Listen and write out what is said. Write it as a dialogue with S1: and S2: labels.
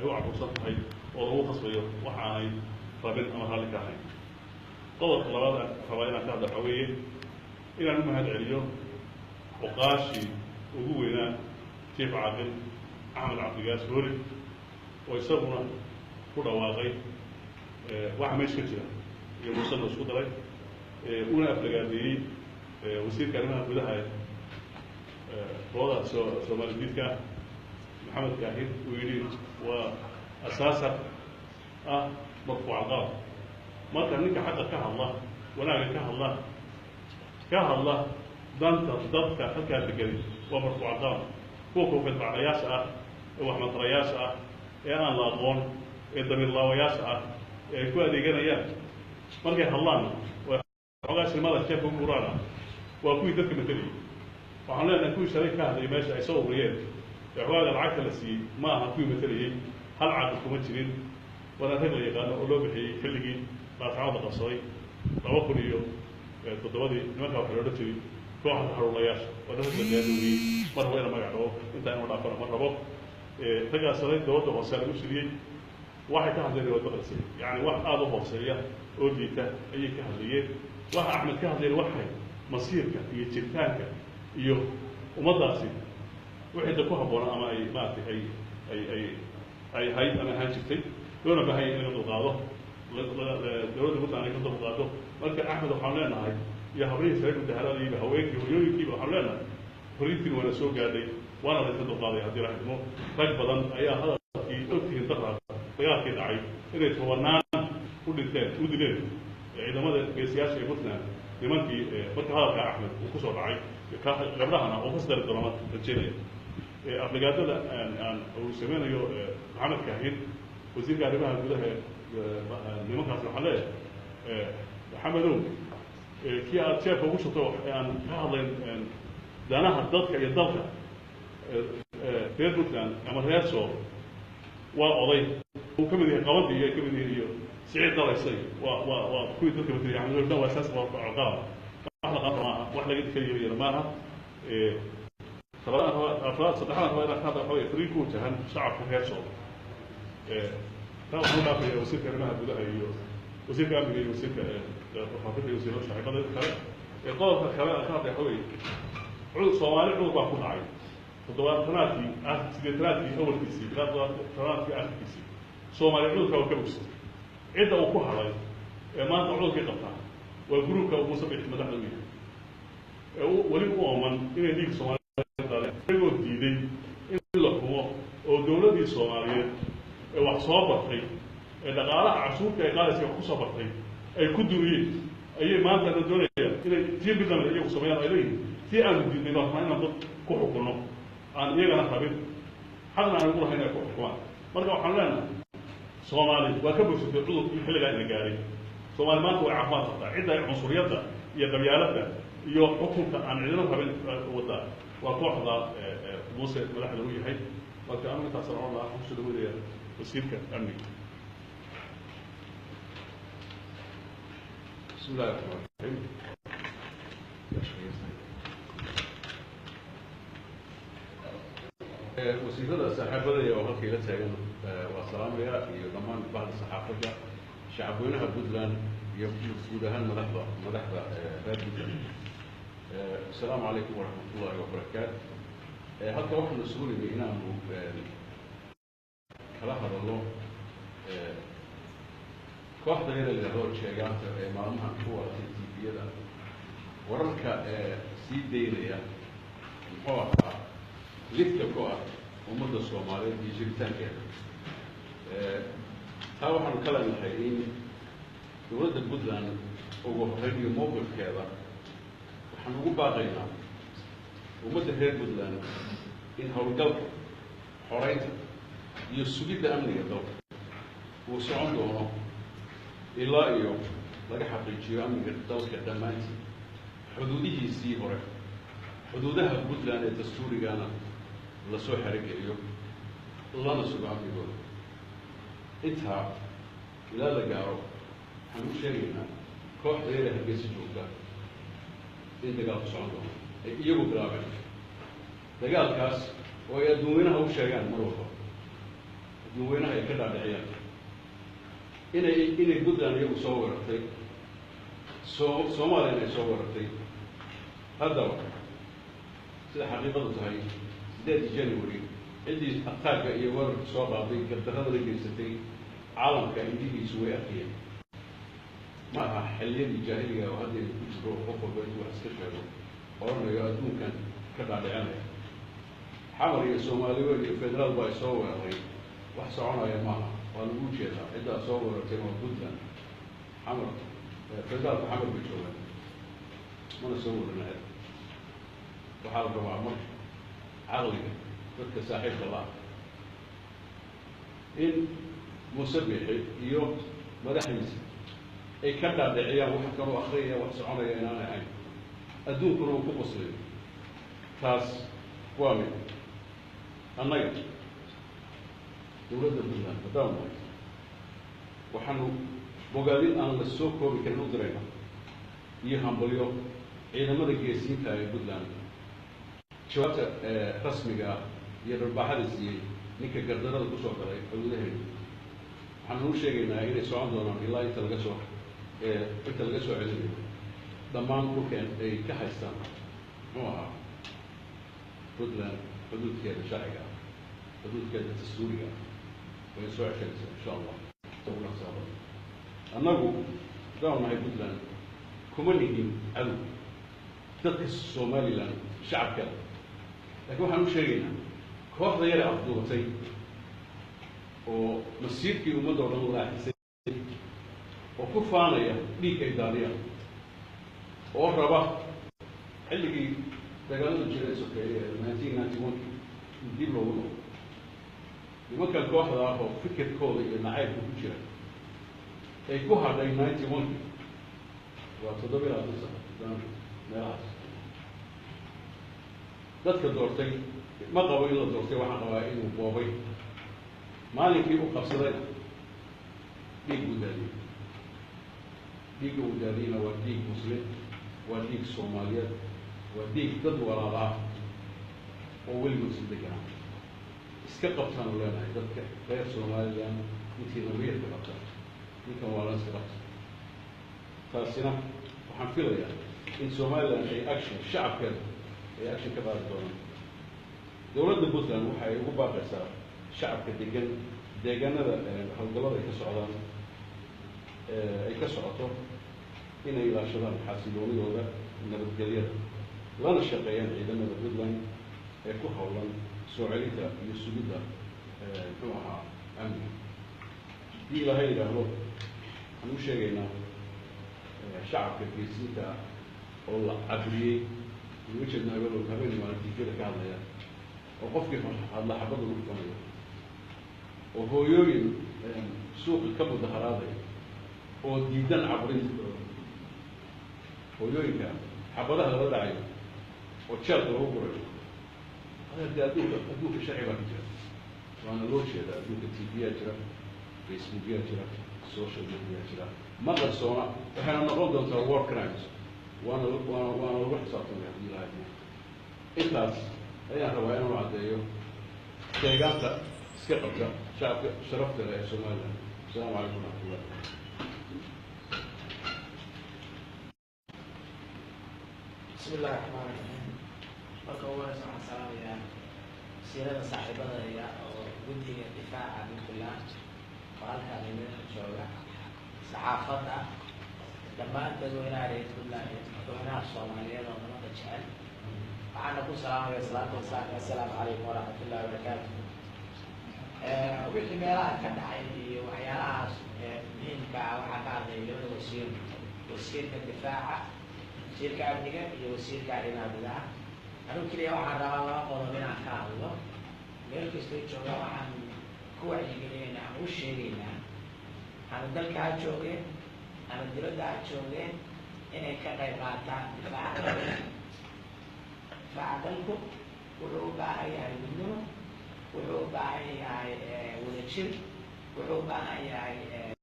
S1: ay u caruursan tahay oo lagu qasbayo wax aanay rabin ama raalli ka ahayn qodobka labaad rabaa inaan ka hadla waxaa weeye inaan u mahad celiyo oqaashii ugu weynaa jiif caaqil axmed cabdigaas hoori oo isaguna ku dhawaaqay waxa meesha ka jira iyo muusana isku daray una aflagaadeeyey wasiirka arrimaha gudaha qolada Soomaali diidka maxamed kaahir uu yidhi waa asaasa marfuuc alqaab marka ninka xaqa ka hadla wanaaga ka hadla danta dadka halkaa degan waa marfuuc alqaab kuwa koofidbacdayaasha ee waxmatarayaasha ee aan la aqoon ee damiirlaawayaasha ee ku adeeganayaan markay hadlaan xogaa shilmada sheeka u guraana waa kuwii dadka mateliyey waxaan leenahay kuwii shalay ka hadlay meesha ay soo ururiyeen ee xogaaga lacagta la siiyey ma aha kuwii mateliyey hal caaqil kuma jirin waana rag la yaqaano oo loo bixiyey xilligii qaascada qabsaday 2007 nimanka waxa loo jiray kooxda xarulayaasha oo dadka dadweynaha mar wayna magac dhabo inta inuu dhaafano mar rabo raggaas saray dowladda hoose lagu shiriyey waxay ka hadleen waa baqasay yani wax aad u hooseeya oo diita ayay ka hadlayeen waxa axmed ka hadlayay waxay masiirka iyo jiritaanka iyo ummadaasi wixii ku habboon ama ay maartay ay hay'ad ama ahaan jirtay loona baahan yahay in la qaado dowladda Puntland ay ka qaado marka axmed waxaan leenahay iyo habrihii sare u dahaladii haweenkii hooyooyinkii waxaan leenahay fariintii wala soo gaadhay waana la ka qaaday haddii raxmo rag badan ayaa hadalkii ogtihiin dagaalkii dhacay inay tobanaan u dhinteen u dileen ciidamada geesiyaasha ee Puntland nimankii marka hadalka axmed uu ku soo dhacay gabdhahana oo kasdar doona rajeenaya afligaadada aan uu sameynayo maxamed kaahir wasiirka arrimaha gudaha nimankaas waxaa leeyahay maxamedow kii aad sheeka ugu shubto aan ka hadlayn danaha dadka iyo dalka reer Puntland ama reer Sool waa oday uu ka mid yahay qabadii iyo ka mid yahay iyo sicid dalaysay waa kuwii dadka batay axmed wardaan waa asaas waa alqaab wax laga tiriyo maaha طبعا صدقنا هذا حوالي فريق وجهان شعب في هالشغل. طبعا في وسيلة كلمة بدها وسيلة كلمة وسيلة حافظة وسيلة شعب هذا الكلام. يقول الكلام أخذ حوالي عود صومالي عود باكون عين. فطبعا ثلاثي ثلاثي أول كيسي ثلاثي آخر كيسي. صومالي عود كوكبوس. عدة وكوها راي. ما تعود في قطعة. والجروب كوكبوس بيحمد حلوين. ولي أؤمن إن ديك صومالي ayagoo diiday in la hubo oo dawladii Soomaaliyeed ee wax soo bartay ee dhaqaalaha cashuurta ay qaadaysa ku soo bartay ay ku duriyeen ayay maanta doonayaan inay tii bidan iyagu Soomaaliyeed ay leeyihiin tii aan diidnay waxaan inaan dad ku xukuno aan iyagana rabin xaqna aan ugu lahayn ay ku xukumaan marka waxaan leenahay Soomaali waa ka bogsatay cudur xilliga ay gaaray Soomaali maanta way caafimaad qabtaa cidda cunsuriyadda iyo qabyaaladda iyo xukunka aan cidina rabin wada وكوحدة موسى ملاح لوي هاي وكأنه تأثر على الله مش لوي وسيلك أمني. بسم الله الرحمن الرحيم. وسيلة السحابة اللي وهل كيلة سجن وسلام يا في ضمان بعض الصحافة شعبونها بدلان يبودها ملاحظة بودلان. السلام عليكم ورحمة الله وبركاته. هذا واحد من السؤال اللي هنا كلام هذا الله واحد غير اللي هو الشيعات معلومها هو التي ده ورمك سيدينيا هو لفت كوار ومدة الصومالية يجري تانكيا هذا واحد من كلام الحقيقي يولد البدلان هو هذي موقف كذا waxaan ugu baaqaynaa ummadda reer Puntland in howlgalka xoreynta iyo sugidda amniga dalka uu socon doono ilaa iyo laga xaqiijiyo amniga dalka dhammaantii xuduudihiisii hore xuduudaha Puntland ee dastuurigana la soo xirigeeyo lana sugo amnigooda intaa ilaa la gaaro waxaan u sheegaynaa kooxda reer Hargeysa joogta in dagaalku socon doono ay iyagu bilaabeen dagaalkaas oo ay adduunyanaha u sheegaan mar walba
S2: dadweynaha ay ka dhaadhiciyaan inay puntland iyagu soo weerartay soomaaliyana ay soo weerartay haddaba sida xaqiiqadu tahay 8 January ciddii attaagga iyo weerarka soo qaaday gardaradana geysatay caalamka indigiisu way arkayeen ma aha xilliyadii jaahiliga oo hadda ku jiro qof walba inuu wax iska sheego oranayo adduunkan ka dhaadhicanaya xamar iyo soomaaliya iyo federaal baa soo weeraray wax soconaya maaha waa lagu jeedaa ciddaa soo weerartay waa puntland xamar federaalka xamar bay joogaan mana soo weerana waxaa la rabaa marka caqliga dadka saaxiibka la in musabixi iyo madaxdiisa ay ka dhaadhiciyaan waxa kaloo akhriyaya wax soconaya inaan ahayn adduunkuna uu ku qoslayo taas waa mid annaga dowladda puntland haddaan nahay waxaanu bogaadin aan la soo koobi karin u dirayna iyo hambalyo ciidamada geesiinta ee puntland jawaabta rasmiga iyo dharbaaxada siiyey ninka gardarada kusoo galay awoodaheeda waxaanu u sheegaynaa inay socon doonaan ilaa inta laga soo celinayo dhammaan dhulkan ay ka haystaan muxuu ahaa puntland xuduudkeeda sharciga ah xuduudkeeda dastuuriga ah way soo ceshanaysaa insha allah annagu haddaan nahay puntland kuma nihin cadow dadka somaliland shacabka laakiin waxaan u sheegaynaa kooxda yare afduubatay oo masiirkii ummadda oo dhan laaxisay oo ku faanaya dhiig ay daadiyaan oo raba xilligii dagaalada jiray sokeeye 1991 dib loogu noqdo nimankan kooxda ah oo fikirkooda iyo nacaybka ku jira ay ku hadhay 91 waa 7 sano meelahaas dadka doortay ma qabo in la doortay waxaan qabaa inuu boobay maalinkii u qabsadayna dhiig buu daadiyey dhiigga uu daadiyeyna waa dhiig muslim waa dhiig soomaaliyeed waa dhiig dad walaala ah oo weligood si deganaa iska qabtaanu leenahay dadka reer somaliland intii nabiyadka qabta ninkan waa la iska qabta taasina waxaan filayaa in somaliland ay action shacabkeeda ay action ka qaadi doonaan dowladda puntland waxa ay ugu baaqaysaa shacabka degan deegaanada howlgallada ay ka socdaan ay ka socoto inay ilaashadaan xasiloonidooda nabadgelyada lana shaqeeyaan ciidamada puntland ee ku howlan soo celinta iyo sugidda muxuu ahaa amniga haddii ilaahay yidhaahdo waxaan u sheegaynaa shacabka geesiinta oo la cabriyey uga jeedna habeen maalintiifyada ka hadlaya oo qofkii hadla xabadda lagu dhufanayo oo hooyooyin suuqa ka mudaharaaday oo diidan cabrinta hooyooyinka xabadaha lala dhacayo oo jeelka lagu gurayo hadee adduunka sharci baa ka jira waana loo jeedaa adduunka tv-yaa jira facebookyaa jira social mediayaa jira ma qarsoona waxayna noqon doontaa war crimes waana lagu xisaabtamaya haddii ilahay intaas ayaan rabaa inuu caddeeyo deegaanta iska qabta shacabka sharafta leh ee somaliland asalaamu calaykum waraxmatullah
S3: بسم الله الرحمن الرحيم. marka ugu horeysa waxaan salaamayaa wasiirada saaxiibadaya oo guddiga difaaca puntland oo halkaan idin jooga saxaafadda dhammaan dadweynaha reer puntland iyo dadweynaha soomaaliyeed oo nabadda jecel waxaana ku salaamaya salaatu wasalaam assalaamu calaykum waraxmatullahi wabarakaatu wixii meelaha ka dhacay iyo waxyaalahaas muhiimka ah waxaa ka hadlay labada wasiirka difaaca wasiirka amniga iyo wasiirka arrimaha gudaha anuu keliya waxaan rabaa laba qodob inaan ka hadlo meel kastoo jooga waxaan ku wacyigelinaynaa ama u sheegaynaa ama dalka ha joogeen ama dibadda ha joogeen inay ka qayb qaataan difaaca dalku wuxuu u baahan yahay midnimo wuxuu u baahan yahay wadajir wuxuu u baahan yahay